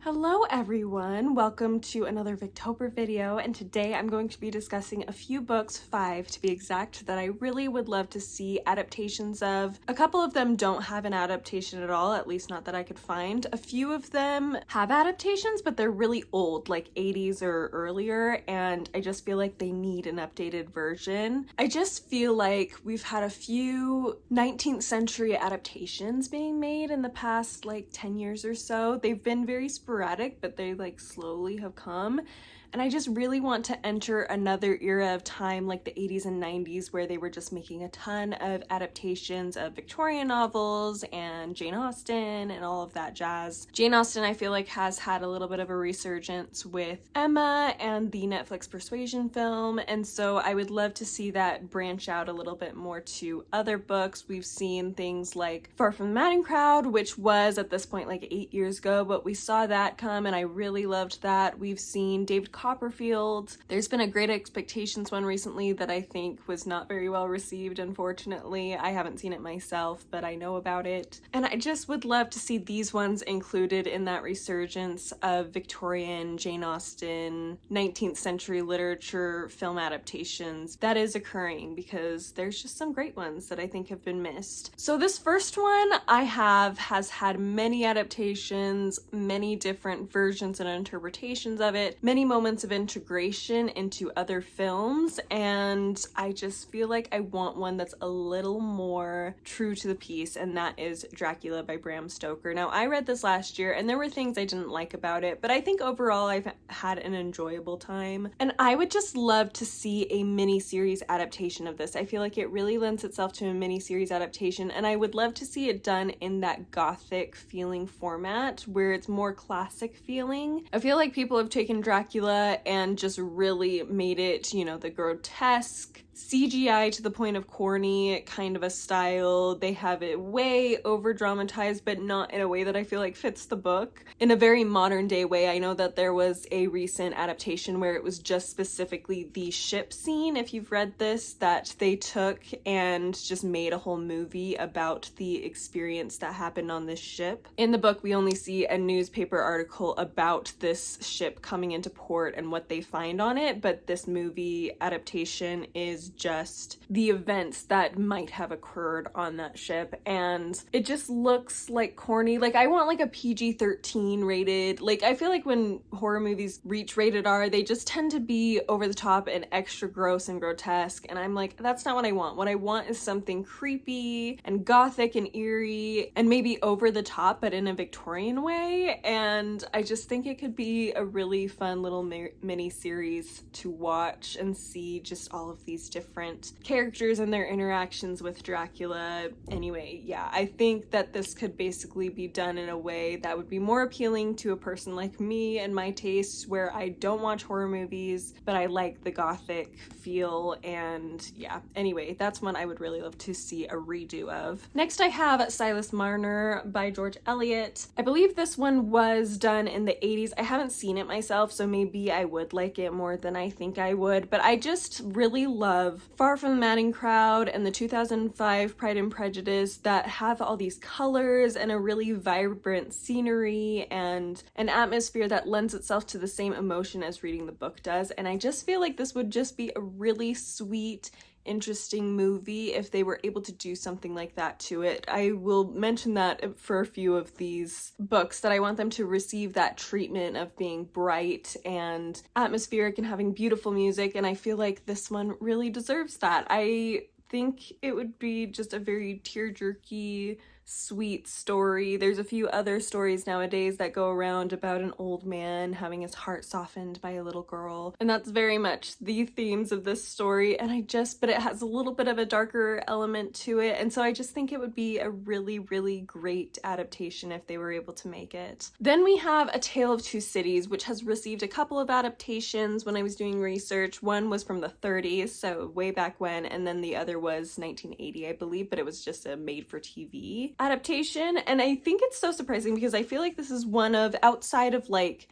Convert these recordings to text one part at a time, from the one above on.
Hello everyone, welcome to another Victober video, and today I'm going to be discussing a few books, 5 to be exact, that I really would love to see adaptations of. A couple of them don't have an adaptation at all, at least not that I could find. A few of them have adaptations, but they're really old, like 80s or earlier, and I just feel like they need an updated version. I just feel like we've had a few 19th century adaptations being made in the past like 10 years or so. They've been very sporadic, but they like slowly have come. And I just really want to enter another era of time like the 80s and 90s where they were just making a ton of adaptations of Victorian novels and Jane Austen and all of that jazz. Jane Austen, I feel like, has had a little bit of a resurgence with Emma and the Netflix Persuasion film, and so I would love to see that branch out a little bit more to other books. We've seen things like Far from the Madding Crowd, which was at this point like 8 years ago, but we saw that come and I really loved that. We've seen David Copperfield. There's been a Great Expectations one recently that I think was not very well received, unfortunately. I haven't seen it myself, but I know about it. And I just would love to see these ones included in that resurgence of Victorian, Jane Austen, 19th century literature film adaptations that is occurring, because there's just some great ones that I think have been missed. So this first one has had many adaptations, many different versions and interpretations of it, many moments of integration into other films, and I just feel like I want one that's a little more true to the piece, and that is Dracula by Bram Stoker. Now, I read this last year and there were things I didn't like about it, but I think overall I've had an enjoyable time, and I would just love to see a miniseries adaptation of this. I feel like it really lends itself to a miniseries adaptation, and I would love to see it done in that gothic feeling format where it's more classic feeling. I feel like people have taken Dracula and just really made it, you know, the grotesque CGI to the point of corny kind of a style. They have it way over dramatized, but not in a way that I feel like fits the book. In a very modern day way, I know that there was a recent adaptation where it was just specifically the ship scene, if you've read this, that they took and just made a whole movie about the experience that happened on this ship. In the book, we only see a newspaper article about this ship coming into port and what they find on it, but this movie adaptation is just the events that might have occurred on that ship, and it just looks like corny. Like, I want like a PG-13 rated, like, I feel like when horror movies reach rated R, they just tend to be over the top and extra gross and grotesque, and I'm like, that's not what I want. What I want is something creepy and gothic and eerie and maybe over the top, but in a Victorian way, and I just think it could be a really fun little mini series to watch and see just all of these different characters and their interactions with Dracula. Anyway, yeah, I think that this could basically be done in a way that would be more appealing to a person like me and my tastes, where I don't watch horror movies, but I like the gothic feel, and yeah. Anyway, that's one I would really love to see a redo of. Next, I have Silas Marner by George Eliot. I believe this one was done in the 80s. I haven't seen it myself, so maybe I would like it more than I think I would, but I just really love Far from the Madding Crowd and the 2005 Pride and Prejudice that have all these colors and a really vibrant scenery and an atmosphere that lends itself to the same emotion as reading the book does, and I just feel like this would just be a really sweet, interesting movie if they were able to do something like that to it. I will mention that for a few of these books, that I want them to receive that treatment of being bright and atmospheric and having beautiful music, and I feel like this one really deserves that. I think it would be just a very tear-jerky, sweet story. There's a few other stories nowadays that go around about an old man having his heart softened by a little girl, and that's very much the themes of this story, and but it has a little bit of a darker element to it, and so I just think it would be a really, really great adaptation if they were able to make it. Then we have A Tale of Two Cities, which has received a couple of adaptations when I was doing research. One was from the 30s, so way back when, and then the other was 1980, I believe, but it was just a made-for-TV adaptation, and I think it's so surprising because I feel like this is one of, outside of like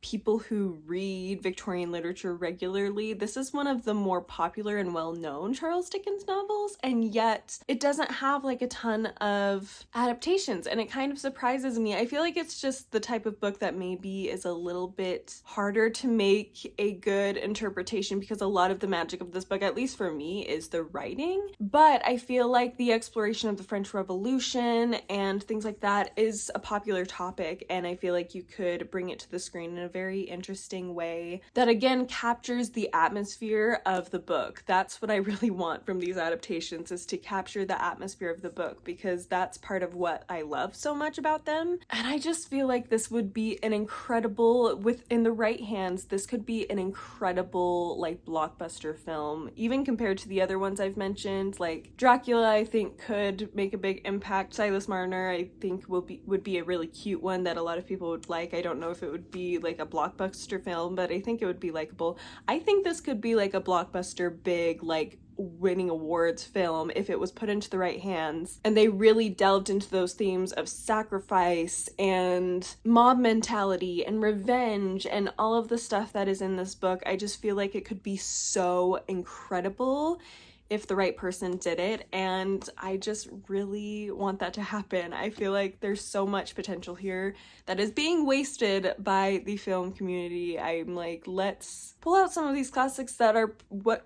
people who read Victorian literature regularly, this is one of the more popular and well-known Charles Dickens novels, and yet it doesn't have like a ton of adaptations, and it kind of surprises me. I feel like it's just the type of book that maybe is a little bit harder to make a good interpretation, because a lot of the magic of this book, at least for me, is the writing. But I feel like the exploration of the French Revolution and things like that is a popular topic, and I feel like you could bring it to the screen in a very interesting way that again captures the atmosphere of the book. That's what I really want from these adaptations, is to capture the atmosphere of the book, because that's part of what I love so much about them. And I just feel like this would be an incredible, within the right hands, this could be an incredible like blockbuster film, even compared to the other ones I've mentioned. Like Dracula, I think could make a big impact. Silas Marner, I think would be a really cute one that a lot of people would like. I don't know if it would be like a blockbuster film, but I think it would be likable. I think this could be like a blockbuster, big, like winning awards film if it was put into the right hands and they really delved into those themes of sacrifice and mob mentality and revenge and all of the stuff that is in this book. I just feel like it could be so incredible if the right person did it, and I just really want that to happen. I feel like there's so much potential here that is being wasted by the film community. I'm like, let's pull out some of these classics that are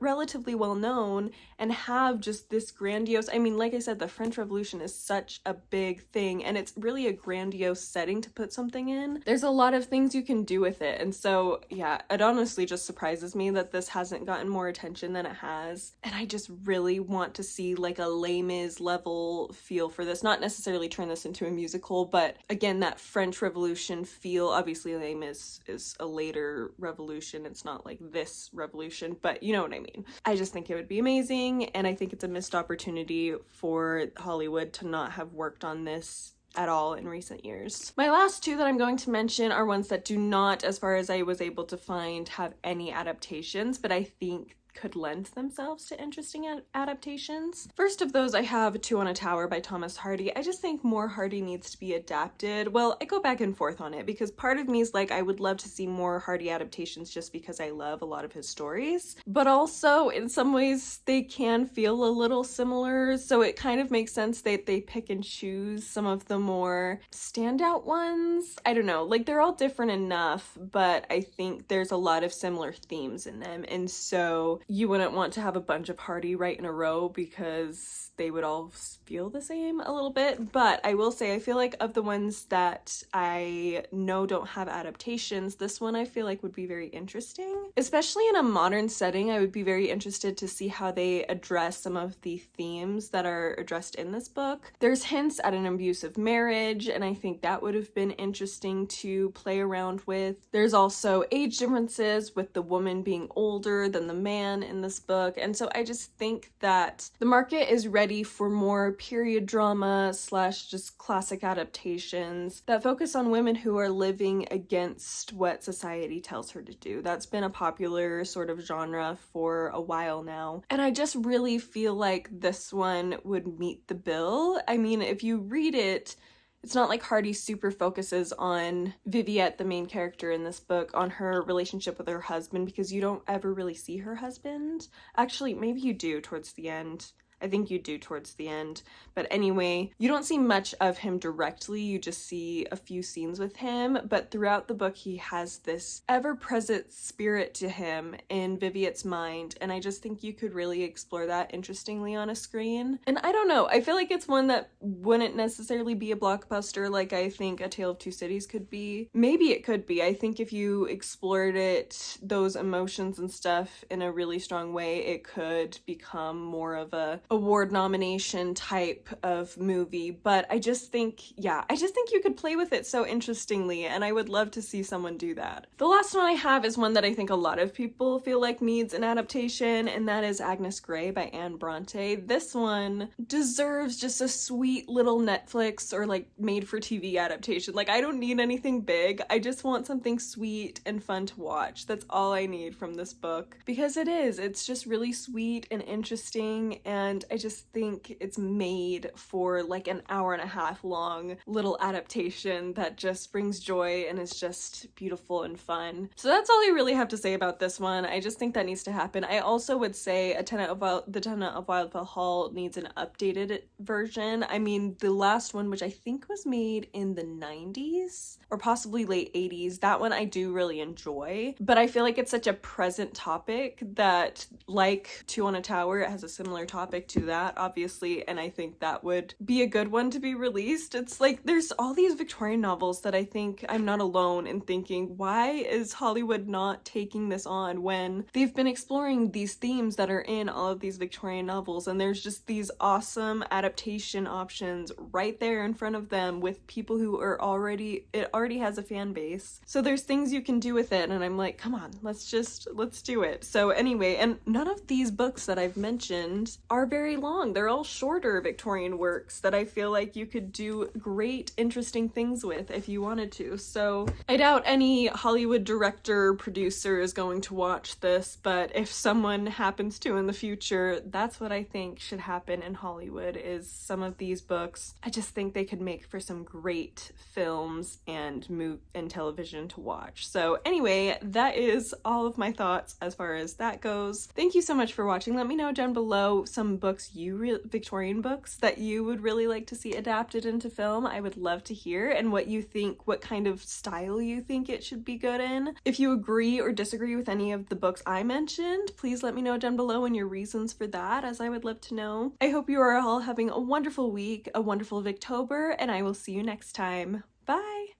relatively well known and have just this grandiose, I mean, like I said, the French Revolution is such a big thing, and it's really a grandiose setting to put something in. There's a lot of things you can do with it, and so yeah, it honestly just surprises me that this hasn't gotten more attention than it has, and I just really want to see like a Les Mis level feel for this. Not necessarily turn this into a musical, but again, that French Revolution feel. Obviously Les Mis is a later revolution, it's not like this revolution, but you know what I mean. I just think it would be amazing, and I think it's a missed opportunity for Hollywood to not have worked on this at all in recent years. My last two that I'm going to mention are ones that do not, as far as I was able to find, have any adaptations, but I think could lend themselves to interesting adaptations. First of those, I have Two on a Tower by Thomas Hardy. I just think more Hardy needs to be adapted. Well, I go back and forth on it, because part of me is like, I would love to see more Hardy adaptations just because I love a lot of his stories, but also in some ways they can feel a little similar, so it kind of makes sense that they pick and choose some of the more standout ones. I don't know, like they're all different enough, but I think there's a lot of similar themes in them, and so you wouldn't want to have a bunch of Hardy right in a row because they would all feel the same a little bit. But I will say, I feel like of the ones that I know don't have adaptations, this one I feel like would be very interesting. Especially in a modern setting, I would be very interested to see how they address some of the themes that are addressed in this book. There's hints at an abusive marriage, and I think that would have been interesting to play around with. There's also age differences, with the woman being older than the man in this book, and so I just think that the market is ready for more period drama slash just classic adaptations that focus on women who are living against what society tells her to do. That's been a popular sort of genre for a while now, and I just really feel like this one would meet the bill. I mean, if you read it, it's not like Hardy super focuses on Viviette, the main character in this book, on her relationship with her husband, because you don't ever really see her husband. Actually, maybe you do towards the end. I think you do towards the end. But anyway, you don't see much of him directly, you just see a few scenes with him, but throughout the book he has this ever-present spirit to him in Viviette's mind, and I just think you could really explore that interestingly on a screen. And I don't know, I feel like it's one that wouldn't necessarily be a blockbuster like I think A Tale of Two Cities could be. Maybe it could be. I think if you explored it, those emotions and stuff, in a really strong way, it could become more of a award nomination type of movie. But I just think, yeah, I just think you could play with it so interestingly, and I would love to see someone do that. The last one I have is one that I think a lot of people feel like needs an adaptation, and that is Agnes Gray by Anne Brontë. This one deserves just a sweet little Netflix or like made-for-TV adaptation. Like, I don't need anything big, I just want something sweet and fun to watch. That's all I need from this book, because it's just really sweet and interesting, and and I just think it's made for like an hour and a half long little adaptation that just brings joy and is just beautiful and fun. So that's all I really have to say about this one. I just think that needs to happen. I also would say The Tenant of Wildfell Hall needs an updated version. I mean, the last one, which I think was made in the 90s or possibly late 80s, that one I do really enjoy, but I feel like it's such a present topic that, like Two on a Tower, it has a similar topic to that, obviously, and I think that would be a good one to be released. It's like there's all these Victorian novels that I think I'm not alone in thinking, why is Hollywood not taking this on when they've been exploring these themes that are in all of these Victorian novels, and there's just these awesome adaptation options right there in front of them with people who are it already has a fan base. So there's things you can do with it, and I'm like, come on, let's do it. So anyway, and none of these books that I've mentioned are very long. They're all shorter Victorian works that I feel like you could do great, interesting things with if you wanted to. So I doubt any Hollywood director, producer is going to watch this, but if someone happens to in the future, that's what I think should happen in Hollywood, is some of these books. I just think they could make for some great films and television to watch. So anyway, that is all of my thoughts as far as that goes. Thank you so much for watching. Let me know down below some books Victorian books that you would really like to see adapted into film. I would love to hear, and what you think, what kind of style you think it should be good in. If you agree or disagree with any of the books I mentioned, please let me know down below and your reasons for that, as I would love to know. I hope you are all having a wonderful week, a wonderful Victober, and I will see you next time. Bye!